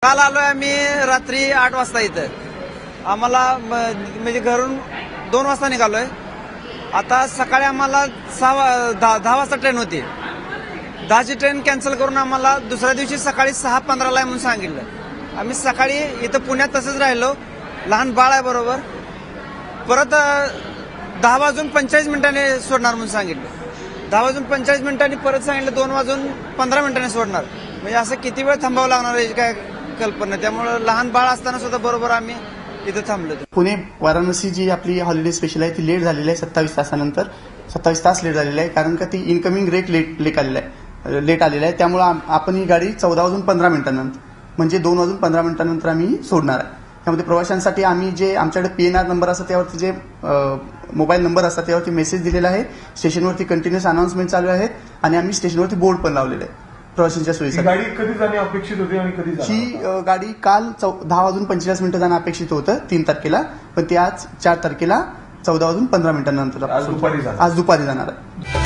काल आलोय आम्ही रात्री 8 वाजता इथं. आम्हाला म्हणजे घरून 2 वाजता निघालोय. आता सकाळी आम्हाला 10 वाजता ट्रेन होती. 10ची ट्रेन कॅन्सल करून आम्हाला दुसऱ्या दिवशी सकाळी 6:15ला म्हणून सांगितलं. आम्ही सकाळी इथं पुण्यात तसंच राहिलो. लहान बाळ आहे बरोबर. परत 10:45 सोडणार म्हणून सांगितलं. 10:45 परत सांगितलं 2:15 सोडणार. म्हणजे असं किती वेळ थांबावं लागणार याची काय कल्पना. त्यामुळे लहान बाळ असताना सुद्धा बरोबर आम्ही इथं थांबलो. पुणे वाराणसी जी आपली हॉलिडे स्पेशल आहे ती लेट झालेली आहे. 27 तासानंतर 27 तास लेट झालेली आहे. कारण का ती इनकमिंग लेट आलेला आहे. त्यामुळे आपण ही गाडी 14:15 म्हणजे 2:15 आम्ही सोडणार आहे. त्यामध्ये प्रवाशांसाठी आम्ही जे आमच्याकडे PNR नंबर असतात त्यावरती जे मोबाईल नंबर असतात त्यावरती मेसेज दिलेला आहे. स्टेशनवरती कंटिन्युअस अनाउन्समेंट चालू आहेत आणि आम्ही स्टेशनवरती बोर्ड पण लावलेले आहे प्रवाशांच्या सोयीसाठी. गाडी कधी जाणे अपेक्षित होती आणि कधी ही गाडी काल 10:45 जाणं अपेक्षित होतं 3 तारखेला, पण ती आज 4 तारखेला 14:15 नंतर आज दुपारी जाणार आहे.